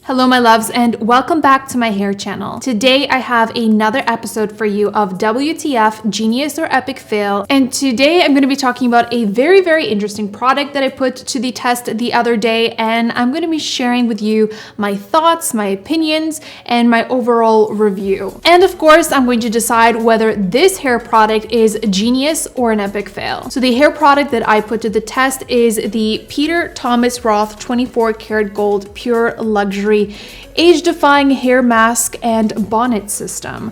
Hello my loves and welcome back to my hair channel. Today I have another episode for you of WTF, Genius or Epic Fail, and today I'm going to be talking about a very interesting product that I put to the test the other day, and I'm going to be sharing with you my thoughts, my opinions, and my overall review. And of course I'm going to decide whether this hair product is genius or an epic fail. So the hair product that I put to the test is the Peter Thomas Roth 24 karat gold pure luxury age-defying hair mask and bonnet system.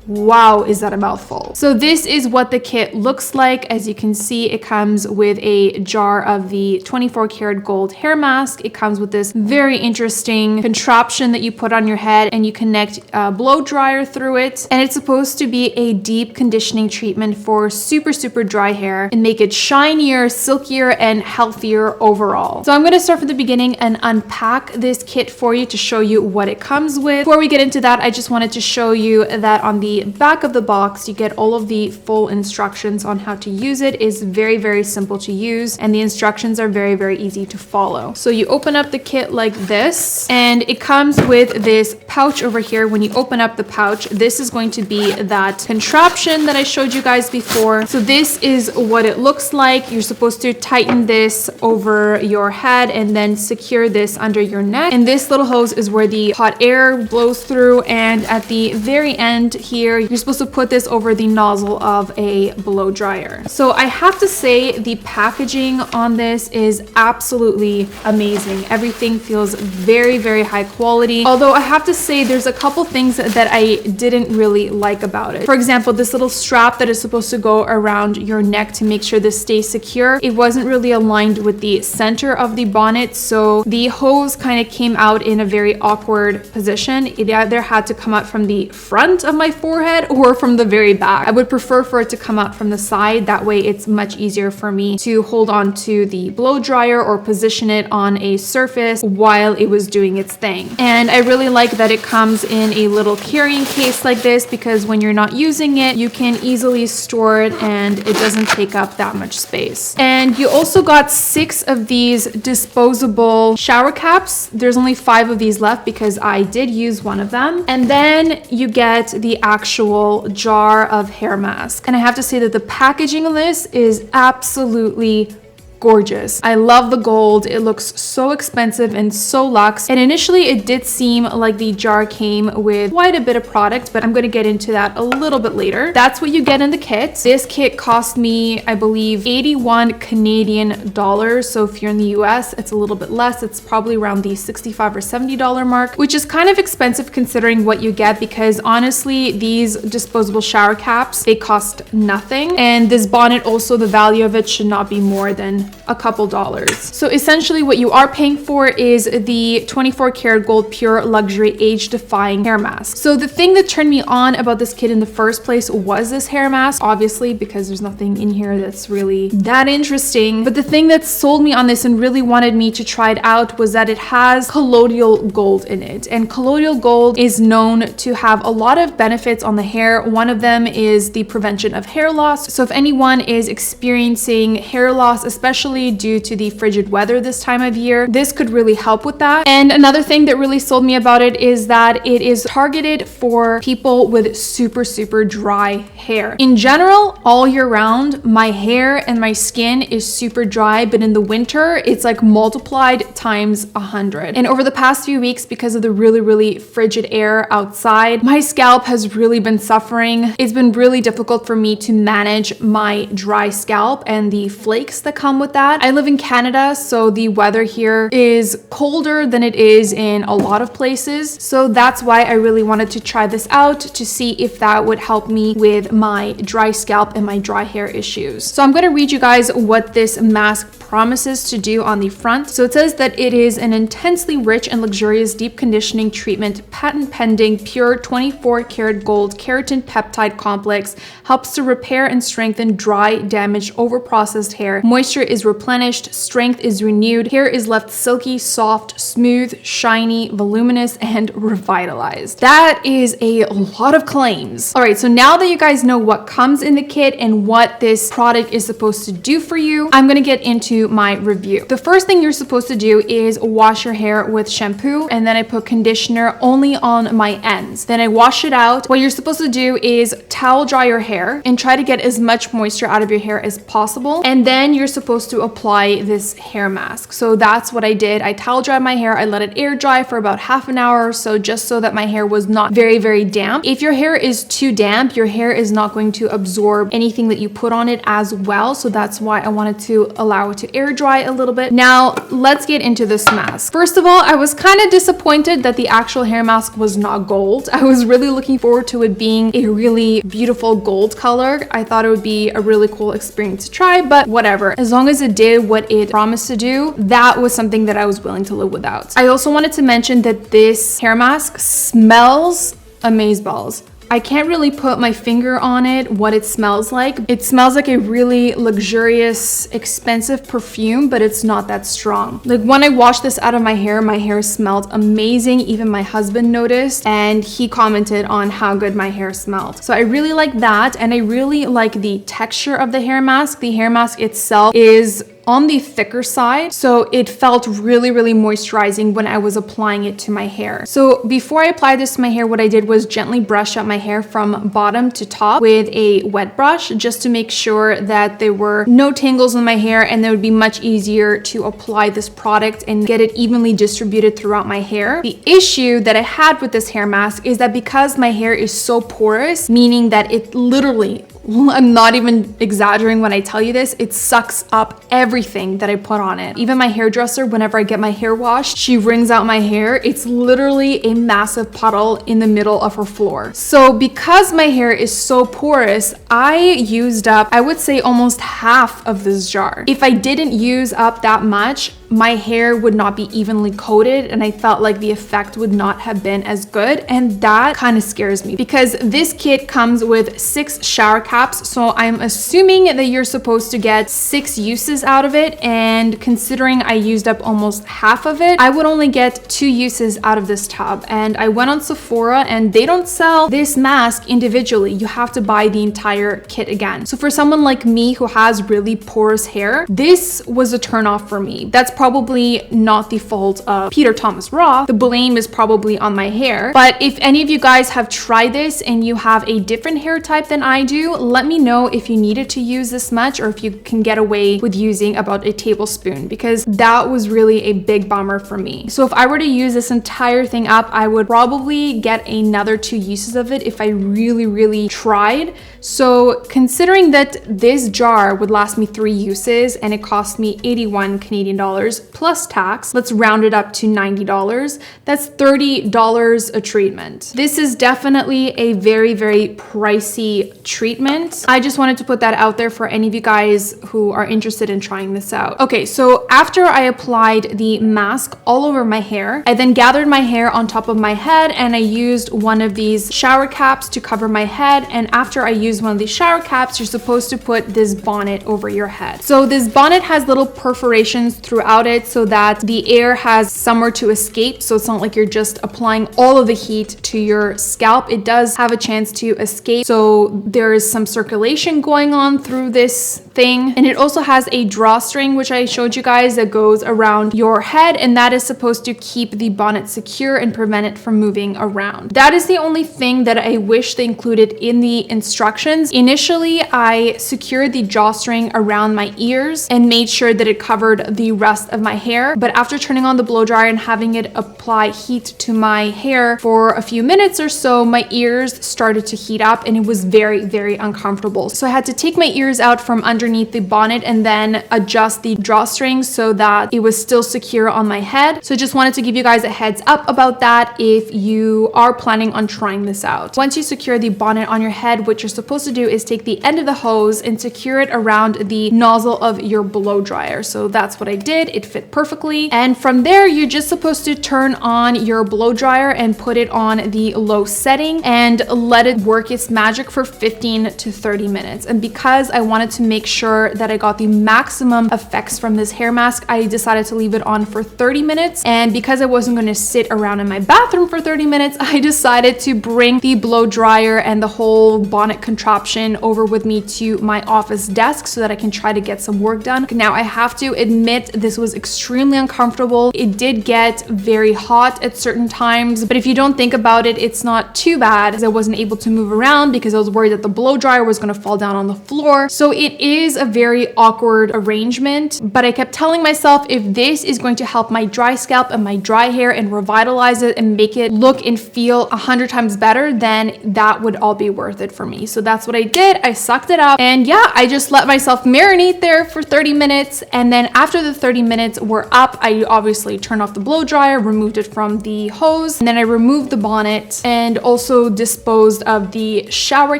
Wow, is that a mouthful? So this is what the kit looks like. As you can see, it comes with a jar of the 24 karat gold hair mask. It comes with this very interesting contraption that you put on your head and you connect a blow dryer through it. And it's supposed to be a deep conditioning treatment for super dry hair and make it shinier, silkier, and healthier overall. So I'm gonna start from the beginning and unpack this kit for you to show you what it comes with. Before we get into that, I just wanted to show you that on the back of the box you get all of the full instructions on how to use it. It's very simple to use and the instructions are very easy to follow. So you open up the kit like this and it comes with this pouch over here. When you open up the pouch, this is going to be that contraption that I showed you guys before. So this is what it looks like. You're supposed to tighten this over your head and then secure this under your neck, and this little hose is where the hot air blows through, and at the very end here you're supposed to put this over the nozzle of a blow dryer. So I have to say the packaging on this is absolutely amazing. Everything feels very high quality, although I have to say there's a couple things that I didn't really like about it. For example, this little strap that is supposed to go around your neck to make sure this stays secure, it wasn't really aligned with the center of the bonnet, so the hose kind of came out in a very awkward position. It either had to come out from the front of my forehead or from the very back. I would prefer for it to come out from the side. That way it's much easier for me to hold on to the blow dryer or position it on a surface while it was doing its thing. And I really like that it comes in a little carrying case like this, because when you're not using it, you can easily store it and it doesn't take up that much space. And you also got 6 of these disposable shower caps. There's only 5 of these left because I did use one of them. And then you get the actual jar of hair mask. And I have to say that the packaging of this is absolutely gorgeous. I love the gold. It looks so expensive and so luxe. And initially it did seem like the jar came with quite a bit of product, but I'm going to get into that a little bit later. That's what you get in the kit. This kit cost me, I believe, 81 Canadian dollars. So if you're in the US, it's a little bit less. It's probably around the $65 or $70 mark, which is kind of expensive considering what you get, because honestly, these disposable shower caps, they cost nothing. And this bonnet also, the value of it should not be more than a couple dollars. So essentially what you are paying for is the 24 karat gold pure luxury age-defying hair mask. So the thing that turned me on about this kit in the first place was this hair mask, obviously, because there's nothing in here that's really that interesting. But the thing that sold me on this and really wanted me to try it out was that it has colloidal gold in it. And colloidal gold is known to have a lot of benefits on the hair. One of them is the prevention of hair loss. So if anyone is experiencing hair loss, especially due to the frigid weather this time of year, this could really help with that. And another thing that really sold me about it is that it is targeted for people with super dry hair. In general, all year round, my hair and my skin is super dry, but in the winter, it's like multiplied times 100. And over the past few weeks, because of the really frigid air outside, my scalp has really been suffering. It's been really difficult for me to manage my dry scalp and the flakes that come with that. I live in Canada, so the weather here is colder than it is in a lot of places. So that's why I really wanted to try this out to see if that would help me with my dry scalp and my dry hair issues. So I'm going to read you guys what this mask promises to do on the front. So it says that it is an intensely rich and luxurious deep conditioning treatment, patent pending, pure 24 karat gold keratin peptide complex, helps to repair and strengthen dry, damaged, overprocessed hair. Moisture is is replenished, strength is renewed, hair is left silky, soft, smooth, shiny, voluminous, and revitalized. That is a lot of claims. All right, so now that you guys know what comes in the kit and what this product is supposed to do for you, I'm gonna get into my review. The first thing you're supposed to do is wash your hair with shampoo, and then I put conditioner only on my ends. Then I wash it out. What you're supposed to do is towel dry your hair and try to get as much moisture out of your hair as possible. And then you're supposed to apply this hair mask. So that's what I did. I towel dried my hair. I let it air dry for about half an hour or so, just so that my hair was not very, very damp. If your hair is too damp, your hair is not going to absorb anything that you put on it as well. So that's why I wanted to allow it to air dry a little bit. Now let's get into this mask. First of all, I was kind of disappointed that the actual hair mask was not gold. I was really looking forward to it being a really beautiful gold color. I thought it would be a really cool experience to try, but whatever. As long as it did what it promised to do, that was something that I was willing to live without. I also wanted to mention that this hair mask smells amazeballs. I can't really put my finger on it, what it smells like. It smells like a really luxurious, expensive perfume, but it's not that strong. Like when I washed this out of my hair smelled amazing. Even my husband noticed and he commented on how good my hair smelled. So I really like that, and I really like the texture of the hair mask. The hair mask itself is on the thicker side, so it felt really, really moisturizing when I was applying it to my hair. So before I applied this to my hair, what I did was gently brush up my hair from bottom to top with a wet brush, just to make sure that there were no tangles in my hair, and it would be much easier to apply this product and get it evenly distributed throughout my hair. The issue that I had with this hair mask is that because my hair is so porous, meaning that it literally, I'm not even exaggerating when I tell you this, it sucks up everything that I put on it. Even my hairdresser, whenever I get my hair washed, she wrings out my hair. It's literally a massive puddle in the middle of her floor. So because my hair is so porous, I used up, I would say, almost half of this jar. If I didn't use up that much, my hair would not be evenly coated, and I felt like the effect would not have been as good, and that kind of scares me because this kit comes with 6 shower caps, so I'm assuming that you're supposed to get 6 uses out of it, and considering I used up almost half of it, I would only get 2 uses out of this tub. And I went on Sephora and they don't sell this mask individually. You have to buy the entire kit again. So for someone like me who has really porous hair, this was a turnoff for me. That's probably not the fault of Peter Thomas Roth. The blame is probably on my hair. But if any of you guys have tried this and you have a different hair type than I do, let me know if you needed to use this much or if you can get away with using about a tablespoon, because that was really a big bummer for me. So if I were to use this entire thing up, I would probably get another 2 uses of it if I really, really tried. So considering that this jar would last me 3 uses and it cost me 81 Canadian dollars plus tax, let's round it up to $90. That's $30 a treatment. This is definitely a very, very pricey treatment. I just wanted to put that out there for any of you guys who are interested in trying this out. Okay, so after I applied the mask all over my hair, I then gathered my hair on top of my head and I used one of these shower caps to cover my head. And after I used one of these shower caps, you're supposed to put this bonnet over your head. So this bonnet has little perforations throughout it so that the air has somewhere to escape. So it's not like you're just applying all of the heat to your scalp. It does have a chance to escape. So there is some circulation going on through this thing. And it also has a drawstring, which I showed you guys, that goes around your head, and that is supposed to keep the bonnet secure and prevent it from moving around. That is the only thing that I wish they included in the instructions. Initially, I secured the drawstring around my ears and made sure that it covered the rest of my hair. But after turning on the blow dryer and having it apply heat to my hair for a few minutes or so, my ears started to heat up and it was very, very uncomfortable. So I had to take my ears out from underneath the bonnet and then adjust the drawstring so that it was still secure on my head. So I just wanted to give you guys a heads up about that if you are planning on trying this out. Once you secure the bonnet on your head, what you're supposed supposed to do is take the end of the hose and secure it around the nozzle of your blow dryer. So that's what I did. It fit perfectly. And from there, you're just supposed to turn on your blow dryer and put it on the low setting and let it work its magic for 15 to 30 minutes. And because I wanted to make sure that I got the maximum effects from this hair mask, I decided to leave it on for 30 minutes. And because I wasn't going to sit around in my bathroom for 30 minutes, I decided to bring the blow dryer and the whole bonnet contraption over with me to my office desk so that I can try to get some work done. Now, I have to admit this was extremely uncomfortable. It did get very hot at certain times, but if you don't think about it, it's not too bad, as I wasn't able to move around because I was worried that the blow dryer was going to fall down on the floor. So it is a very awkward arrangement, but I kept telling myself, if this is going to help my dry scalp and my dry hair and revitalize it and make it look and feel 100 times better, then that would all be worth it for me. So that's what I did. I sucked it up, and yeah, I just let myself marinate there for 30 minutes. And then after the 30 minutes were up, I obviously turned off the blow dryer, removed it from the hose, and then I removed the bonnet and also disposed of the shower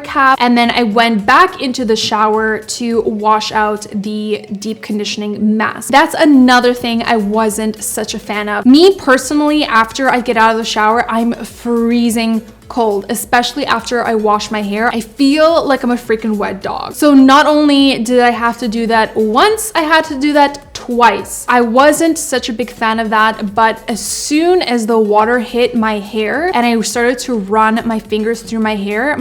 cap. And then I went back into the shower to wash out the deep conditioning mask. That's another thing I wasn't such a fan of. Me personally, after I get out of the shower, I'm freezing cold, especially after I wash my hair. I feel like I'm a freaking wet dog. So not only did I have to do that once, I had to do that twice. I wasn't such a big fan of that, but as soon as the water hit my hair and I started to run my fingers through my hair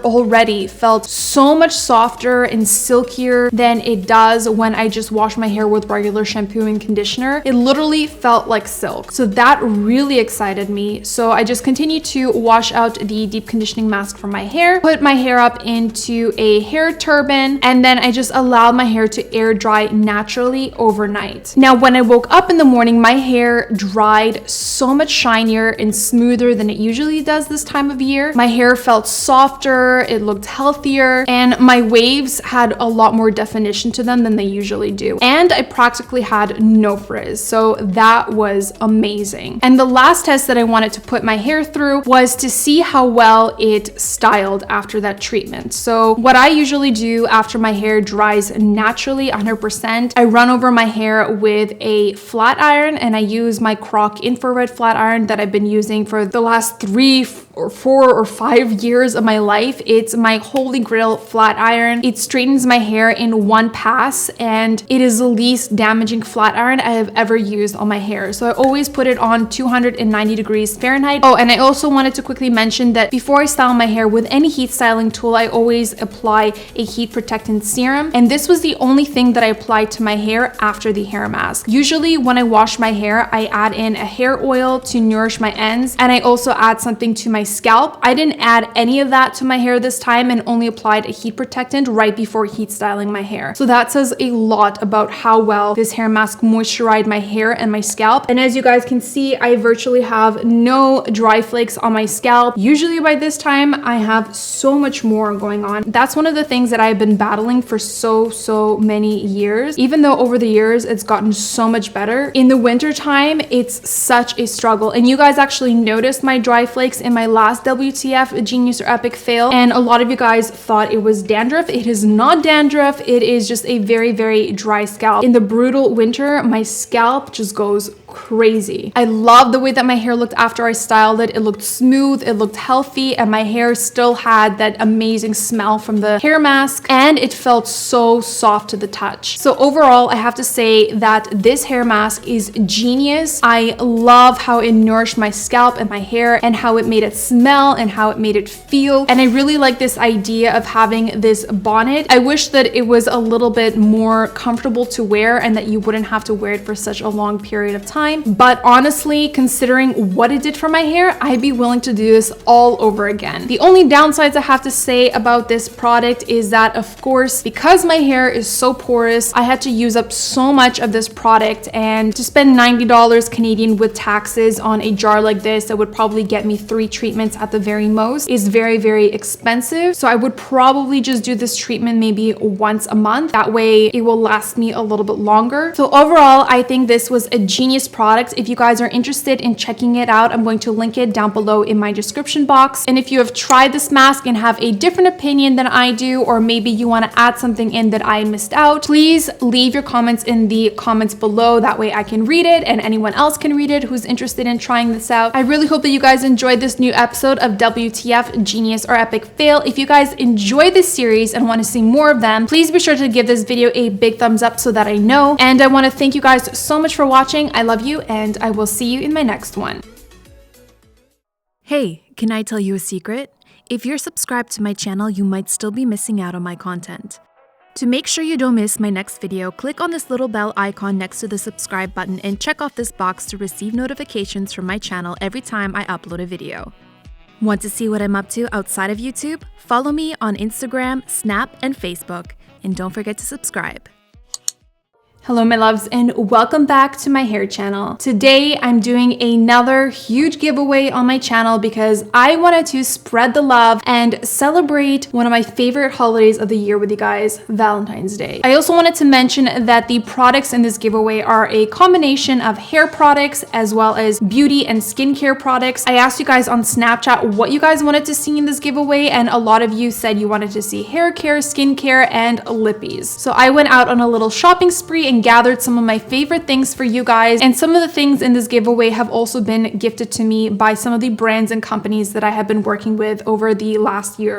already felt so much softer and silkier than it does when I just wash my hair with regular shampoo and conditioner. It literally felt like silk. So that really excited me. So I just continued to wash out the deep conditioning mask from my hair, put my hair up into a hair turban, and then I just allowed my hair to air dry naturally overnight. Now, when I woke up in the morning, my hair dried so much shinier and smoother than it usually does this time of year. My hair felt softer, it looked healthier, and my waves had a lot more definition to them than they usually do. And I practically had no frizz, so that was amazing. And the last test that I wanted to put my hair through was to see how well it styled after that treatment. So what I usually do after my hair dries naturally 100%, I run over my hair with a flat iron, and I use my Croc infrared flat iron that I've been using for the last 3 or 4 or 5 years of my life. It's my holy grail flat iron. It straightens my hair in one pass, and it is the least damaging flat iron I have ever used on my hair. So I always put it on 290 degrees Fahrenheit. Oh, and I also wanted to quickly mention that before I style my hair with any heat styling tool, I always apply a heat protectant serum. And this was the only thing that I applied to my hair after the hair mask. Usually when I wash my hair, I add in a hair oil to nourish my ends, and I also add something to my scalp. I didn't add any of that to my hair this time and only applied a heat protectant right before heat styling my hair. So that says a lot about how well this hair mask moisturized my hair and my scalp. And as you guys can see, I virtually have no dry flakes on my scalp. Usually by this time, I have so much more going on. That's one of the things that I've been battling for so many years. Even though over the years, it's gotten so much better. In the winter time, it's such a struggle. And you guys actually noticed my dry flakes in my last WTF Genius or Epic fail, and a lot of you guys thought it was dandruff. It is not dandruff. It is just a very dry scalp. In the brutal winter, my scalp just goes crazy. I love the way that my hair looked after I styled it. It looked smooth, it looked healthy, and my hair still had that amazing smell from the hair mask, and it felt so soft to the touch. So overall, I have to say that this hair mask is genius. I love how it nourished my scalp and my hair, and how it made it smell and how it made it feel. And I really like this idea of having this bonnet. I wish that it was a little bit more comfortable to wear and that you wouldn't have to wear it for such a long period of time. But honestly, considering what it did for my hair, I'd be willing to do this all over again. The only downsides I have to say about this product is that, of course, because my hair is so porous, I had to use up so much of this product, and to spend $90 Canadian with taxes on a jar like this that would probably get me 3 treatments at the very most is very expensive. So I would probably just do this treatment maybe once a month. That way it will last me a little bit longer. So overall, I think this was a genius latest product. If you guys are interested in checking it out, I'm going to link it down below in my description box. And if you have tried this mask and have a different opinion than I do, or maybe you want to add something in that I missed out, please leave your comments in the comments below. That way I can read it and anyone else can read it who's interested in trying this out. I really hope that you guys enjoyed this new episode of WTF, Genius or Epic Fail. If you guys enjoy this series and want to see more of them, please be sure to give this video a big thumbs up so that I know. And I want to thank you guys so much for watching. I love you, and I will see you in my next one. Hey, can I tell you a secret? If you're subscribed to my channel, you might still be missing out on my content. To make sure you don't miss my next video, click on this little bell icon next to the subscribe button and check off this box to receive notifications from my channel every time I upload a video. Want to see what I'm up to outside of YouTube? Follow me on Instagram, Snap, and Facebook. And don't forget to subscribe. Hello my loves, and welcome back to my hair channel. Today I'm doing another huge giveaway on my channel because I wanted to spread the love and celebrate one of my favorite holidays of the year with you guys, Valentine's Day. I also wanted to mention that the products in this giveaway are a combination of hair products as well as beauty and skincare products. I asked you guys on Snapchat what you guys wanted to see in this giveaway, and a lot of you said you wanted to see hair care, skincare, and lippies. So I went out on a little shopping spree and gathered some of my favorite things for you guys, and some of the things in this giveaway have also been gifted to me by some of the brands and companies that I have been working with over the last year.